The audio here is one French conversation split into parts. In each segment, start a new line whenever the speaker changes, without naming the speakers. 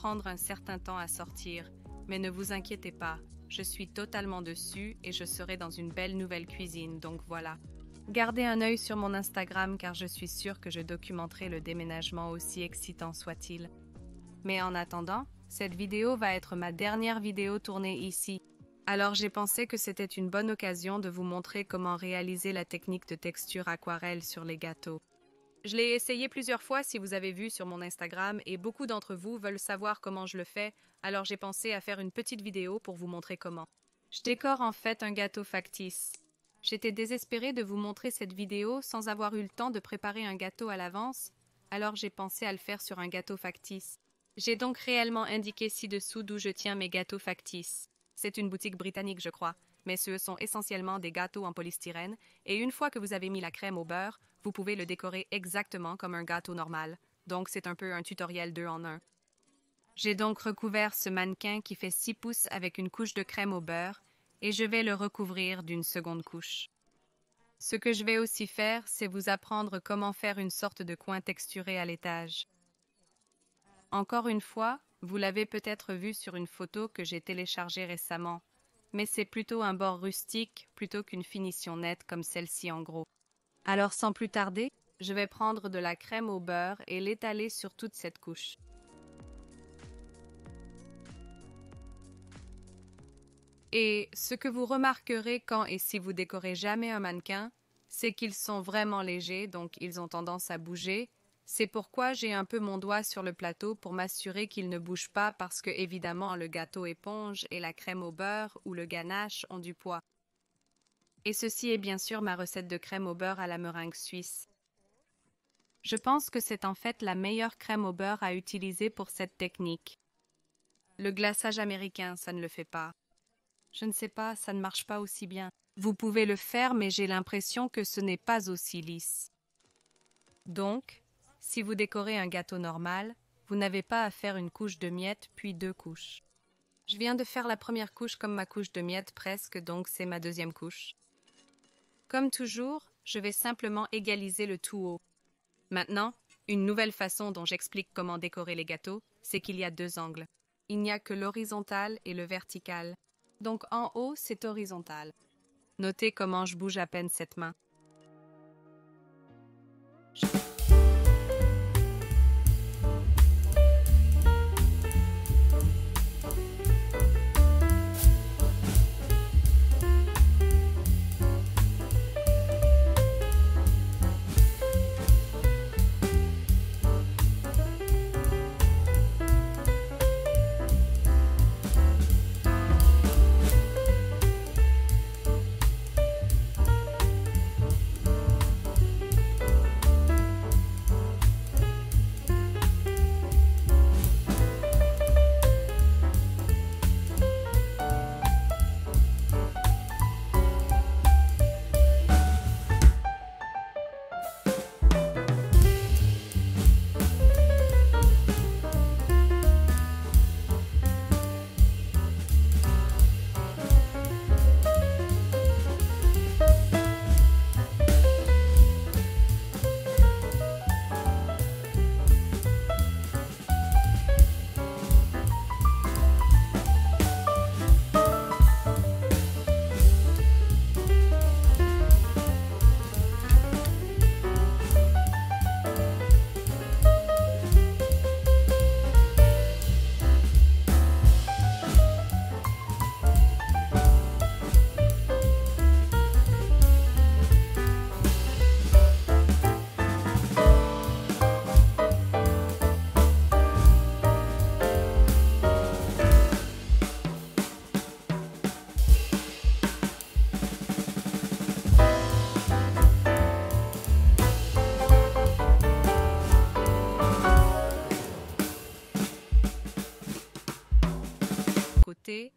prendre un certain temps à sortir, mais ne vous inquiétez pas, je suis totalement dessus et je serai dans une belle nouvelle cuisine, donc voilà. Gardez un œil sur mon Instagram car je suis sûre que je documenterai le déménagement aussi excitant soit-il. Mais en attendant, cette vidéo va être ma dernière vidéo tournée ici. Alors j'ai pensé que c'était une bonne occasion de vous montrer comment réaliser la technique de texture aquarelle sur les gâteaux. Je l'ai essayé plusieurs fois si vous avez vu sur mon Instagram et beaucoup d'entre vous veulent savoir comment je le fais, alors j'ai pensé à faire une petite vidéo pour vous montrer comment. Je décore en fait un gâteau factice. J'étais désespérée de vous montrer cette vidéo sans avoir eu le temps de préparer un gâteau à l'avance, alors j'ai pensé à le faire sur un gâteau factice. J'ai donc réellement indiqué ci-dessous d'où je tiens mes gâteaux factices. C'est une boutique britannique, je crois, mais ce sont essentiellement des gâteaux en polystyrène, et une fois que vous avez mis la crème au beurre, vous pouvez le décorer exactement comme un gâteau normal. Donc c'est un peu un tutoriel 2 en 1. J'ai donc recouvert ce mannequin qui fait 6 pouces avec une couche de crème au beurre, et je vais le recouvrir d'une seconde couche. Ce que je vais aussi faire, c'est vous apprendre comment faire une sorte de coin texturé à l'étage. Encore une fois, vous l'avez peut-être vu sur une photo que j'ai téléchargée récemment, mais c'est plutôt un bord rustique plutôt qu'une finition nette comme celle-ci en gros. Alors sans plus tarder, je vais prendre de la crème au beurre et l'étaler sur toute cette couche. Et ce que vous remarquerez quand et si vous décorez jamais un mannequin, c'est qu'ils sont vraiment légers, donc ils ont tendance à bouger. C'est pourquoi j'ai un peu mon doigt sur le plateau pour m'assurer qu'il ne bouge pas parce que évidemment le gâteau éponge et la crème au beurre ou le ganache ont du poids. Et ceci est bien sûr ma recette de crème au beurre à la meringue suisse. Je pense que c'est en fait la meilleure crème au beurre à utiliser pour cette technique. Le glaçage américain, ça ne le fait pas. Je ne sais pas, ça ne marche pas aussi bien. Vous pouvez le faire, mais j'ai l'impression que ce n'est pas aussi lisse. Donc, si vous décorez un gâteau normal, vous n'avez pas à faire une couche de miettes puis 2 couches. Je viens de faire la première couche comme ma couche de miettes presque, donc c'est ma deuxième couche. Comme toujours, je vais simplement égaliser le tout haut. Maintenant, une nouvelle façon dont j'explique comment décorer les gâteaux, c'est qu'il y a 2 angles. Il n'y a que l'horizontal et le vertical. Donc en haut, c'est horizontal. Notez comment je bouge à peine cette main.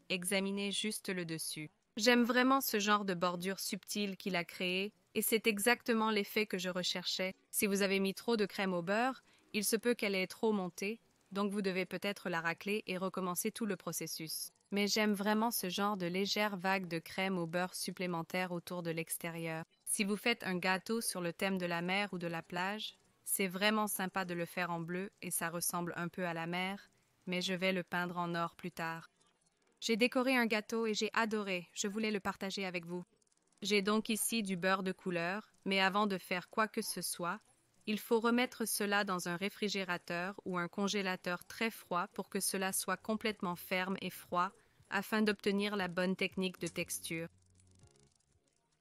Examinez juste le dessus. J'aime vraiment ce genre de bordure subtile qu'il a créé, et c'est exactement l'effet que je recherchais. Si vous avez mis trop de crème au beurre, il se peut qu'elle ait trop monté, donc vous devez peut-être la racler et recommencer tout le processus. Mais j'aime vraiment ce genre de légère vague de crème au beurre supplémentaire autour de l'extérieur. Si vous faites un gâteau sur le thème de la mer ou de la plage, c'est vraiment sympa de le faire en bleu et ça ressemble un peu à la mer, mais je vais le peindre en or plus tard. J'ai décoré un gâteau et j'ai adoré, je voulais le partager avec vous. J'ai donc ici du beurre de couleur, mais avant de faire quoi que ce soit, il faut remettre cela dans un réfrigérateur ou un congélateur très froid pour que cela soit complètement ferme et froid afin d'obtenir la bonne technique de texture.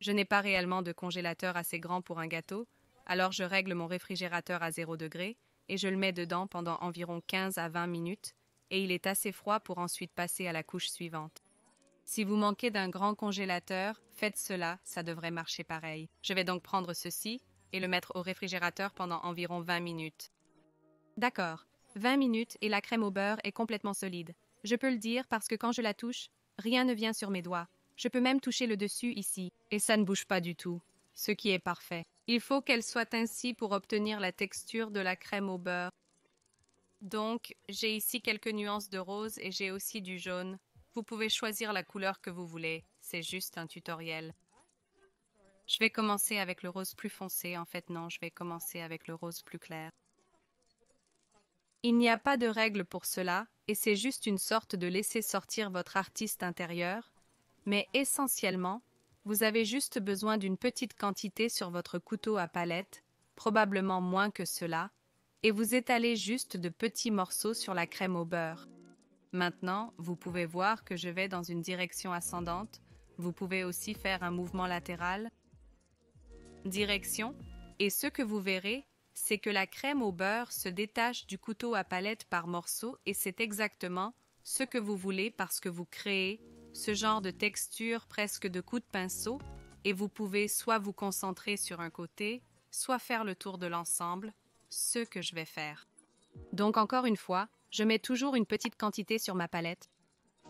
Je n'ai pas réellement de congélateur assez grand pour un gâteau, alors je règle mon réfrigérateur à 0 degré et je le mets dedans pendant environ 15 à 20 minutes et il est assez froid pour ensuite passer à la couche suivante. Si vous manquez d'un grand congélateur, faites cela, ça devrait marcher pareil. Je vais donc prendre ceci et le mettre au réfrigérateur pendant environ 20 minutes. D'accord, 20 minutes et la crème au beurre est complètement solide. Je peux le dire parce que quand je la touche, rien ne vient sur mes doigts. Je peux même toucher le dessus ici, et ça ne bouge pas du tout, ce qui est parfait. Il faut qu'elle soit ainsi pour obtenir la texture de la crème au beurre. Donc, j'ai ici quelques nuances de rose et j'ai aussi du jaune. Vous pouvez choisir la couleur que vous voulez, c'est juste un tutoriel. Je vais commencer avec le rose plus foncé, en fait non, je vais commencer avec le rose plus clair. Il n'y a pas de règle pour cela, et c'est juste une sorte de laisser sortir votre artiste intérieur, mais essentiellement, vous avez juste besoin d'une petite quantité sur votre couteau à palette, probablement moins que cela, et vous étalez juste de petits morceaux sur la crème au beurre. Maintenant, vous pouvez voir que je vais dans une direction ascendante. Vous pouvez aussi faire un mouvement latéral. Direction. Et ce que vous verrez, c'est que la crème au beurre se détache du couteau à palette par morceaux et c'est exactement ce que vous voulez parce que vous créez ce genre de texture presque de coup de pinceau et vous pouvez soit vous concentrer sur un côté, soit faire le tour de l'ensemble, ce que je vais faire. Donc encore une fois, je mets toujours une petite quantité sur ma palette.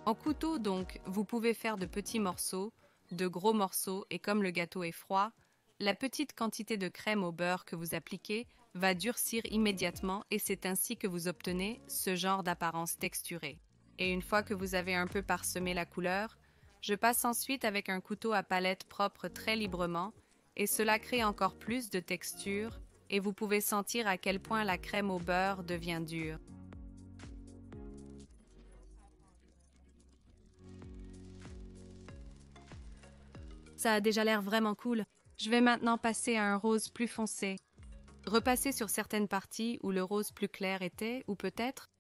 En couteau donc, vous pouvez faire de petits morceaux, de gros morceaux et comme le gâteau est froid, la petite quantité de crème au beurre que vous appliquez va durcir immédiatement et c'est ainsi que vous obtenez ce genre d'apparence texturée. Et une fois que vous avez un peu parsemé la couleur, je passe ensuite avec un couteau à palette propre très librement et cela crée encore plus de texture et vous pouvez sentir à quel point la crème au beurre devient dure. Ça a déjà l'air vraiment cool. Je vais maintenant passer à un rose plus foncé. Repasser sur certaines parties où le rose plus clair était, ou peut-être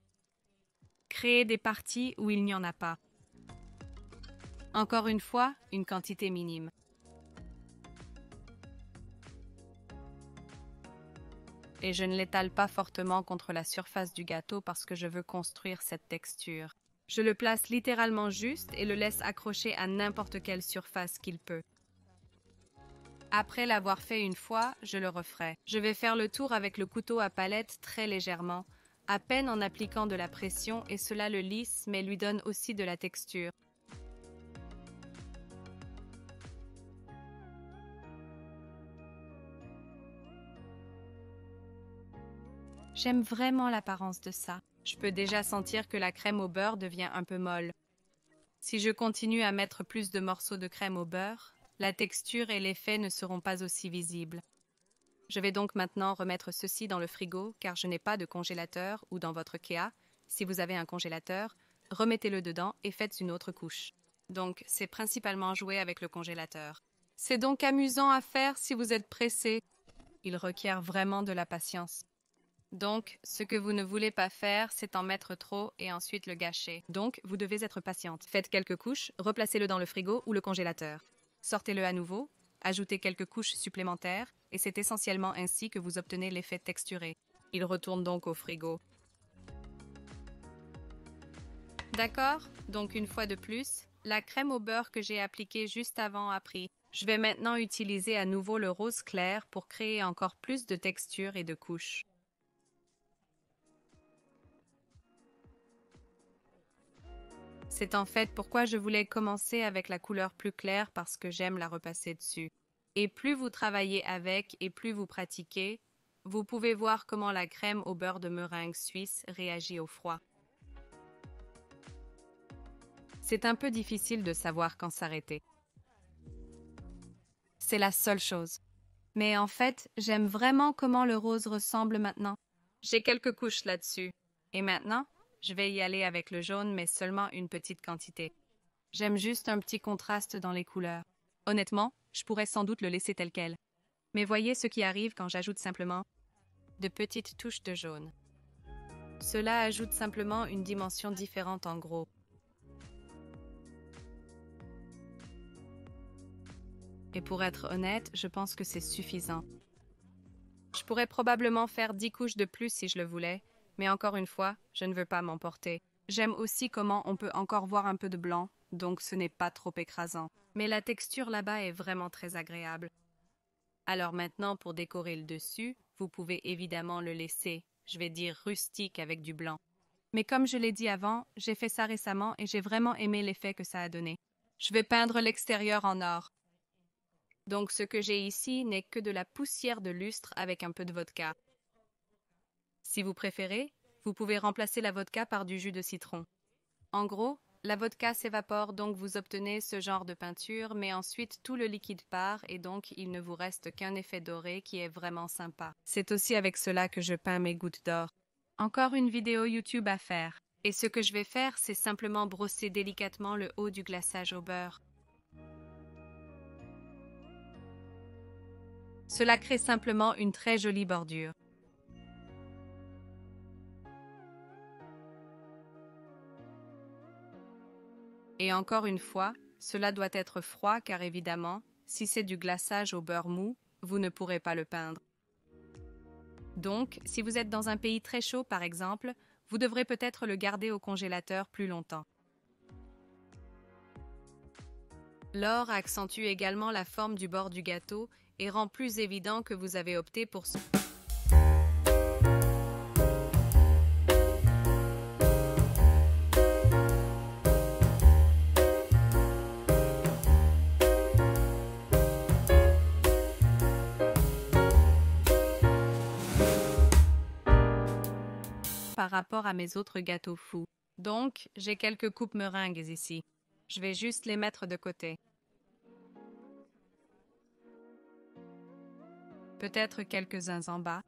créer des parties où il n'y en a pas. Encore une fois, une quantité minime. Et je ne l'étale pas fortement contre la surface du gâteau parce que je veux construire cette texture. Je le place littéralement juste et le laisse accrocher à n'importe quelle surface qu'il peut. Après l'avoir fait une fois, je le referai. Je vais faire le tour avec le couteau à palette très légèrement, à peine en appliquant de la pression et cela le lisse mais lui donne aussi de la texture. J'aime vraiment l'apparence de ça. Je peux déjà sentir que la crème au beurre devient un peu molle. Si je continue à mettre plus de morceaux de crème au beurre, la texture et l'effet ne seront pas aussi visibles. Je vais donc maintenant remettre ceci dans le frigo car je n'ai pas de congélateur ou dans votre Ikea. Si vous avez un congélateur, remettez-le dedans et faites une autre couche. Donc, c'est principalement jouer avec le congélateur. C'est donc amusant à faire si vous êtes pressé. Il requiert vraiment de la patience. Donc, ce que vous ne voulez pas faire, c'est en mettre trop et ensuite le gâcher. Donc, vous devez être patiente. Faites quelques couches, replacez-le dans le frigo ou le congélateur. Sortez-le à nouveau, ajoutez quelques couches supplémentaires et c'est essentiellement ainsi que vous obtenez l'effet texturé. Il retourne donc au frigo. D'accord? Donc une fois de plus, la crème au beurre que j'ai appliquée juste avant a pris. Je vais maintenant utiliser à nouveau le rose clair pour créer encore plus de texture et de couches. C'est en fait pourquoi je voulais commencer avec la couleur plus claire parce que j'aime la repasser dessus. Et plus vous travaillez avec et plus vous pratiquez, vous pouvez voir comment la crème au beurre de meringue suisse réagit au froid. C'est un peu difficile de savoir quand s'arrêter. C'est la seule chose. Mais en fait, j'aime vraiment comment le rose ressemble maintenant. J'ai quelques couches là-dessus. Et maintenant, Je vais y aller avec le jaune, mais seulement une petite quantité. J'aime juste un petit contraste dans les couleurs. Honnêtement, je pourrais sans doute le laisser tel quel. Mais voyez ce qui arrive quand j'ajoute simplement de petites touches de jaune. Cela ajoute simplement une dimension différente en gros. Et pour être honnête, je pense que c'est suffisant. Je pourrais probablement faire 10 couches de plus si je le voulais, mais encore une fois, je ne veux pas m'emporter. J'aime aussi comment on peut encore voir un peu de blanc, donc ce n'est pas trop écrasant. Mais la texture là-bas est vraiment très agréable. Alors maintenant, pour décorer le dessus, vous pouvez évidemment le laisser, je vais dire rustique avec du blanc. Mais comme je l'ai dit avant, j'ai fait ça récemment et j'ai vraiment aimé l'effet que ça a donné. Je vais peindre l'extérieur en or. Donc ce que j'ai ici n'est que de la poussière de lustre avec un peu de vodka. Si vous préférez, vous pouvez remplacer la vodka par du jus de citron. En gros, la vodka s'évapore, donc vous obtenez ce genre de peinture, mais ensuite tout le liquide part et donc il ne vous reste qu'un effet doré qui est vraiment sympa. C'est aussi avec cela que je peins mes gouttes d'or. Encore une vidéo YouTube à faire. Et ce que je vais faire, c'est simplement brosser délicatement le haut du glaçage au beurre. Cela crée simplement une très jolie bordure. Et encore une fois, cela doit être froid car évidemment, si c'est du glaçage au beurre mou, vous ne pourrez pas le peindre. Donc, si vous êtes dans un pays très chaud par exemple, vous devrez peut-être le garder au congélateur plus longtemps. L'or accentue également la forme du bord du gâteau et rend plus évident que vous avez opté pour ce. Par rapport à mes autres gâteaux fous. Donc, j'ai quelques coupes meringues ici. Je vais juste les mettre de côté. Peut-être quelques-uns en bas.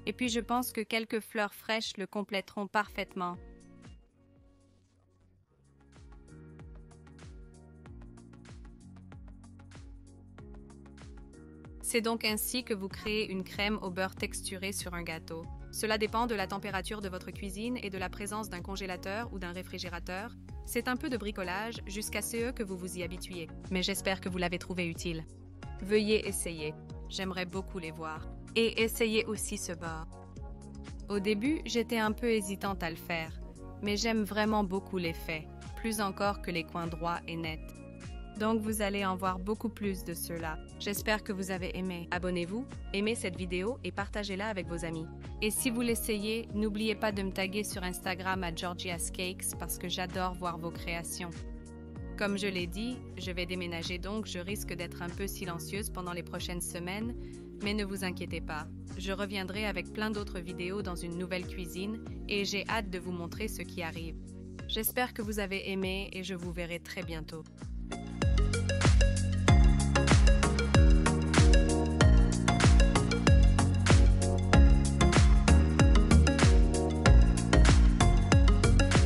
Et puis je pense que quelques fleurs fraîches le compléteront parfaitement. C'est donc ainsi que vous créez une crème au beurre texturée sur un gâteau. Cela dépend de la température de votre cuisine et de la présence d'un congélateur ou d'un réfrigérateur. C'est un peu de bricolage jusqu'à ce que vous vous y habituiez. Mais j'espère que vous l'avez trouvé utile. Veuillez essayer. J'aimerais beaucoup les voir. Et essayez aussi ce beurre. Au début, j'étais un peu hésitante à le faire, mais j'aime vraiment beaucoup l'effet, plus encore que les coins droits et nets. Donc vous allez en voir beaucoup plus de ceux-là. J'espère que vous avez aimé. Abonnez-vous, aimez cette vidéo et partagez-la avec vos amis. Et si vous l'essayez, n'oubliez pas de me taguer sur Instagram à Georgia's Cakes parce que j'adore voir vos créations. Comme je l'ai dit, je vais déménager donc je risque d'être un peu silencieuse pendant les prochaines semaines, mais ne vous inquiétez pas. Je reviendrai avec plein d'autres vidéos dans une nouvelle cuisine et j'ai hâte de vous montrer ce qui arrive. J'espère que vous avez aimé et je vous verrai très bientôt.